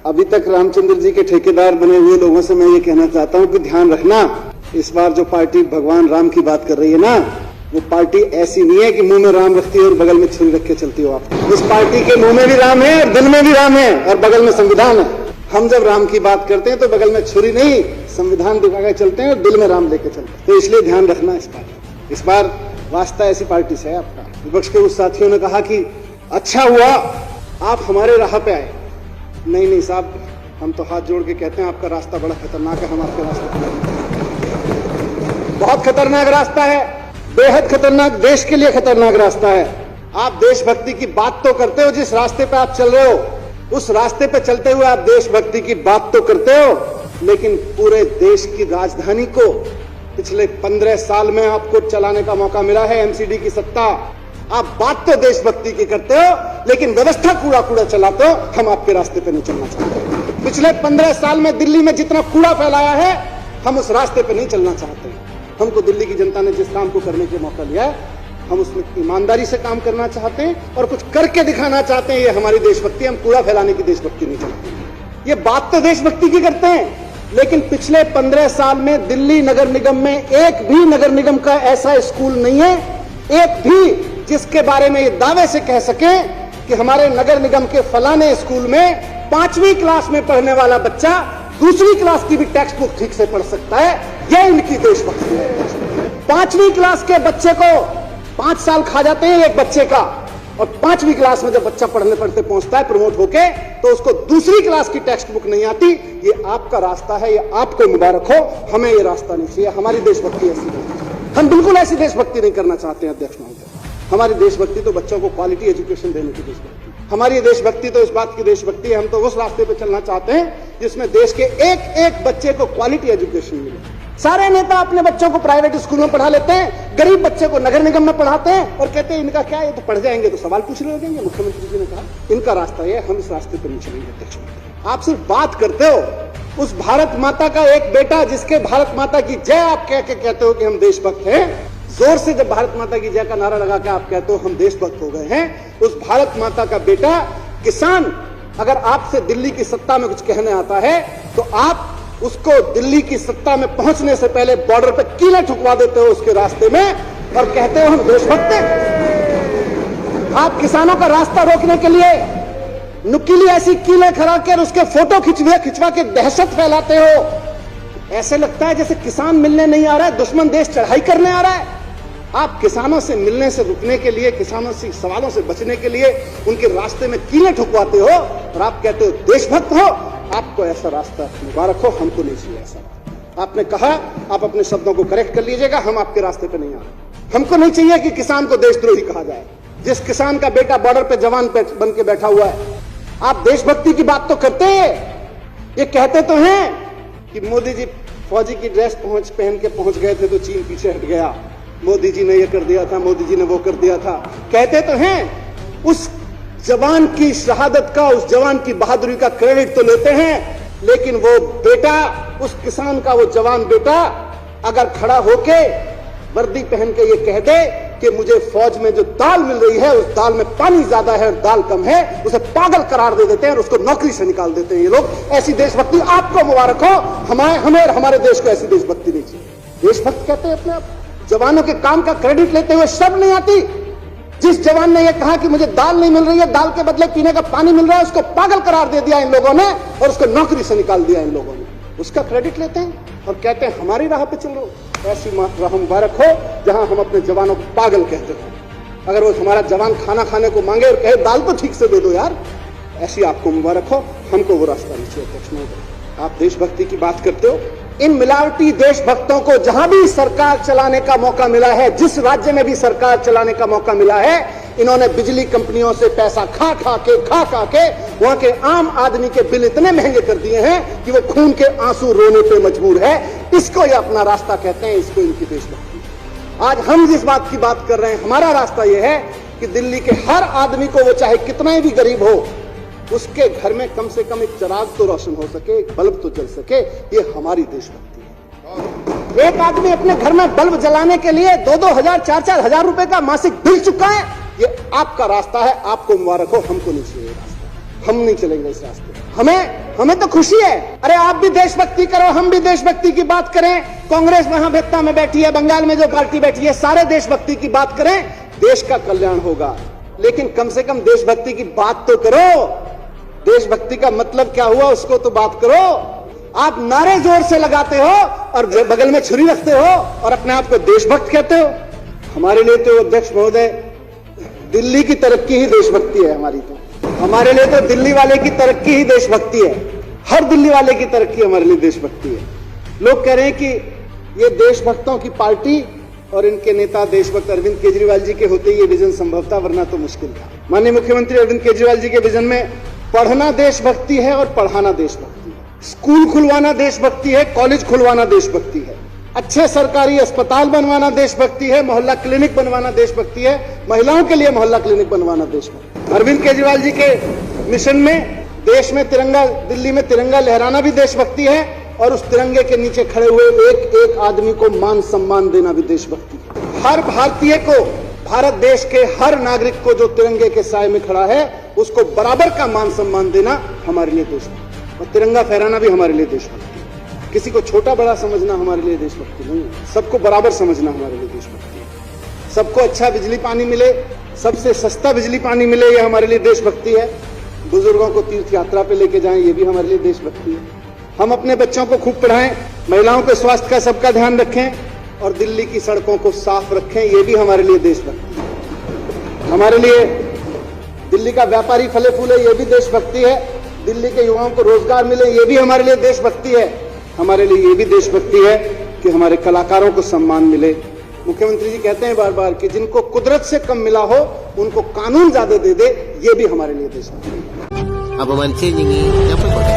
अभी तक रामचंद्र जी के ठेकेदार बने हुए लोगों से मैं ये कहना चाहता हूं कि ध्यान रखना, इस बार जो पार्टी भगवान राम की बात कर रही है ना, वो पार्टी ऐसी नहीं है कि मुंह में राम रखती है और बगल में छुरी रख के चलती हो आप। इस पार्टी के मुंह में भी राम है और दिल में भी राम है और बगल में संविधान है। हम जब राम की बात करते हैं तो बगल में छुरी नहीं, संविधान दिखा के चलते हैं और दिल में राम लेके चलते हैं। तो इसलिए ध्यान रखना इस बार वास्ता ऐसी पार्टी से है आपका। विपक्ष के उस साथियों ने कहा कि अच्छा हुआ आप हमारे राह पे आए। नहीं साहब, हम तो हाथ जोड़ के कहते हैं आपका रास्ता बड़ा खतरनाक है, हम आपके रास्ते पे नहीं। बहुत खतरनाक रास्ता है, बेहद खतरनाक, देश के लिए खतरनाक रास्ता है। आप देशभक्ति की बात तो करते हो, जिस रास्ते पे आप चल रहे हो उस रास्ते पे चलते हुए आप देशभक्ति की बात तो करते हो, लेकिन पूरे देश की राजधानी को पिछले 15 साल में आपको चलाने का मौका मिला है, एमसीडी की सत्ता। आप बात तो देशभक्ति की करते हो, लेकिन व्यवस्था कूड़ा चलाते हो। हम आपके रास्ते पे नहीं चलना चाहते। पिछले 15 साल में दिल्ली में जितना कूड़ा फैलाया है, हम उस रास्ते पे नहीं चलना चाहते। हमको दिल्ली की जनता ने जिस काम को करने का मौका लिया है, हम उसमें ईमानदारी से काम करना चाहते हैं और कुछ करके दिखाना चाहते हैं। ये हमारी देशभक्ति, हम कूड़ा फैलाने की देशभक्ति नहीं चाहते। ये बात तो देशभक्ति की करते हैं, लेकिन पिछले 15 साल में दिल्ली नगर निगम में एक भी नगर निगम का ऐसा स्कूल नहीं है, एक भी जिसके बारे में ये दावे से कह सके कि हमारे नगर निगम के फलाने स्कूल में 5वीं क्लास में पढ़ने वाला बच्चा दूसरी क्लास की भी टेक्स्ट बुक ठीक से पढ़ सकता है। यह इनकी देशभक्ति है। 5वीं क्लास के बच्चे को 5 साल खा जाते हैं एक बच्चे का, और 5वीं क्लास में जब बच्चा पढ़ने पढ़ते पहुंचता है प्रमोट होके, तो उसको दूसरी क्लास की टेक्स्ट बुक नहीं आती। ये आपका रास्ता है, ये आपको मुबारक हो। हमें ये रास्ता नहीं चाहिए। हमारी देशभक्ति ऐसी नहीं, हम बिल्कुल ऐसी देशभक्ति नहीं करना चाहते हैं अध्यक्ष महोदय। हमारी देशभक्ति तो बच्चों को क्वालिटी एजुकेशन देने की देशभक्ति, हमारी देशभक्ति तो इस बात की देशभक्ति है। हम तो उस रास्ते पे चलना चाहते हैं जिसमें देश के एक बच्चे को क्वालिटी एजुकेशन मिले। सारे नेता अपने बच्चों को प्राइवेट स्कूल में पढ़ा लेते हैं, गरीब बच्चे को नगर निगम में पढ़ाते हैं और कहते हैं इनका क्या, ये तो पढ़ जाएंगे तो सवाल पूछने लगेंगे। मुख्यमंत्री जी ने कहा इनका रास्ता ये, हम इस रास्ते पर नहीं चलेंगे अध्यक्ष। आप सिर्फ बात करते हो। उस भारत माता का एक बेटा जिसके भारत माता की जय आप कह के कहते हो कि हम देशभक्त हैं, जोर से जब भारत माता की जय का नारा लगा के आप कहते हो हम देशभक्त हो गए हैं, उस भारत माता का बेटा किसान अगर आपसे दिल्ली की सत्ता में कुछ कहने आता है तो आप उसको दिल्ली की सत्ता में पहुंचने से पहले बॉर्डर पे कीलें ठुकवा देते हो उसके रास्ते में और कहते हो हम देशभक्त हैं। आप किसानों का रास्ता रोकने के लिए नुकीली ऐसी कीलें खड़ा कर उसके फोटो खिंचवा के दहशत फैलाते हो। ऐसे लगता है जैसे किसान मिलने नहीं आ रहा है, दुश्मन देश चढ़ाई करने आ रहा है। आप किसानों से मिलने से रुकने के लिए, किसानों से सवालों से बचने के लिए उनके रास्ते में कीलें ठुकवाते हो और आप कहते हो देशभक्त हो। आपको ऐसा रास्ता मुबारक हो, हमको नहीं चाहिए ऐसा। आपने कहा, आप अपने शब्दों को करेक्ट कर लीजिएगा, हम आपके रास्ते पे नहीं आ रहे। हमको नहीं चाहिए कि किसान को देशद्रोही कहा जाए। जिस किसान का बेटा बॉर्डर पे जवान बन के बैठा हुआ है, आप देशभक्ति की बात तो करते हैं। ये कहते तो हैं कि मोदी जी फौजी की ड्रेस पहन के पहुंच गए थे तो चीन पीछे हट गया, मोदी जी ने ये कर दिया था, मोदी जी ने वो कर दिया था। कहते तो हैं, उस जवान की शहादत का, उस जवान की बहादुरी का क्रेडिट तो लेते हैं, लेकिन वो बेटा, उस किसान का वो जवान बेटा अगर खड़ा होके वर्दी पहन के ये कह दे कि मुझे फौज में जो दाल मिल रही है उस दाल में पानी ज्यादा है और दाल कम है, उसे पागल करार दे देते हैं और उसको नौकरी से निकाल देते हैं ये लोग। ऐसी देशभक्ति आपको मुबारक हो। हमें और हमारे देश को ऐसी देशभक्ति नहीं चाहिए। देशभक्त कहते हैं अपने आप। जवानों के काम का क्रेडिट लेते हुए शर्म नहीं आती? जिस जवान ने यह कहा कि मुझे दाल नहीं मिल रही है, दाल के बदले पीने का पानी मिल रहा है, उसको पागल करार दे दिया इन लोगों ने और उसको नौकरी से निकाल दिया इन लोगों ने। उसका क्रेडिट लेते हैं और कहते हैं हमारी राह पे चल रहे हो। ऐसी राह मुबारक हो जहां हम अपने जवानों को पागल कहते हो। अगर वो हमारा जवान खाना खाने को मांगे और कहे दाल तो ठीक से दे दो यार, ऐसी आपको मुबारक हो। हमको वो रास्ता नहीं चाहिए अध्यक्ष महोदय। आप देशभक्ति की बात करते हो। इन मिलावटी देशभक्तों को जहां भी सरकार चलाने का मौका मिला है, जिस राज्य में भी सरकार चलाने का मौका मिला है, इन्होंने बिजली कंपनियों से पैसा खा खा के वहां के आम आदमी के बिल इतने महंगे कर दिए हैं कि वो खून के आंसू रोने पे मजबूर है। इसको ये अपना रास्ता कहते हैं, इसको इनकी देशभक्ति। आज हम जिस बात की बात कर रहे हैं, हमारा रास्ता यह है कि दिल्ली के हर आदमी को, वो चाहे कितना भी गरीब हो, उसके घर में कम से कम एक चिराग तो रोशन हो सके, एक बल्ब तो जल सके। ये हमारी देशभक्ति है। एक आदमी अपने घर में बल्ब जलाने के लिए 2-2 हजार, 4-4 हजार रुपए का मासिक बिल चुका है। ये आपका रास्ता है, आपको मुबारक हो। हमको नहीं चाहिए रास्ता। हम नहीं चलेंगे इस रास्ते। हमें तो खुशी है, अरे आप भी देशभक्ति करो, हम भी देशभक्ति की बात करें। कांग्रेस महाभेत्ता में बैठी है, बंगाल में जो पार्टी बैठी है, सारे देशभक्ति की बात करें, देश का कल्याण होगा। लेकिन कम से कम देशभक्ति की बात तो करो। देशभक्ति का मतलब क्या हुआ उसको तो बात करो। आप नारे जोर से लगाते हो और बगल में छुरी रखते हो और अपने आप को देशभक्त कहते हो। हमारे लिए तो अध्यक्ष महोदय दिल्ली की तरक्की ही देशभक्ति है। हमारे लिए तो दिल्ली वाले की तरक्की ही देशभक्ति है। हर दिल्ली वाले की तरक्की हमारे लिए देशभक्ति है। लोग कह रहे हैं कि ये देशभक्तों की पार्टी और इनके नेता देशभक्त अरविंद केजरीवाल जी के होते ये विजन संभव था, वरना तो मुश्किल था। माननीय मुख्यमंत्री अरविंद केजरीवाल जी के विजन में पढ़ना देशभक्ति है और पढ़ाना देशभक्ति है। स्कूल खुलवाना देशभक्ति है, कॉलेज खुलवाना देशभक्ति है, अच्छे सरकारी अस्पताल बनवाना देशभक्ति है, मोहल्ला क्लिनिक बनवाना देशभक्ति है, महिलाओं के लिए मोहल्ला क्लिनिक बनवाना देशभक्ति। अरविंद केजरीवाल जी के मिशन में देश में तिरंगा, दिल्ली में तिरंगा लहराना भी देशभक्ति है और उस तिरंगे के नीचे खड़े हुए एक एक आदमी को मान सम्मान देना भी देशभक्ति है। हर भारतीय को, भारत देश के हर नागरिक को जो तिरंगे के साए में खड़ा है उसको बराबर का मान सम्मान देना हमारे लिए देशभक्ति, और तिरंगा फहराना भी हमारे लिए देशभक्ति है। किसी को छोटा बड़ा समझना हमारे लिए देशभक्ति नहीं है, सबको बराबर समझना हमारे लिए देशभक्ति है। सबको अच्छा बिजली पानी मिले, सबसे सस्ता बिजली पानी मिले, ये हमारे लिए देशभक्ति है। बुजुर्गों को तीर्थ यात्रा पे लेके जाएं, ये भी हमारे लिए देशभक्ति है। हम अपने बच्चों को खूब पढ़ाएं, महिलाओं के स्वास्थ्य का सबका ध्यान रखें और दिल्ली की सड़कों को साफ रखें, ये भी हमारे लिए देशभक्ति है। हमारे लिए दिल्ली का व्यापारी फले फूले, ये भी देशभक्ति है। दिल्ली के युवाओं को रोजगार मिले, ये भी हमारे लिए देशभक्ति है। हमारे लिए ये भी देशभक्ति है कि हमारे कलाकारों को सम्मान मिले। मुख्यमंत्री जी कहते हैं बार बार कि जिनको कुदरत से कम मिला हो उनको कानून ज्यादा दे दे, ये भी हमारे लिए देशभक्ति है। Apa mancing ini? Apa kau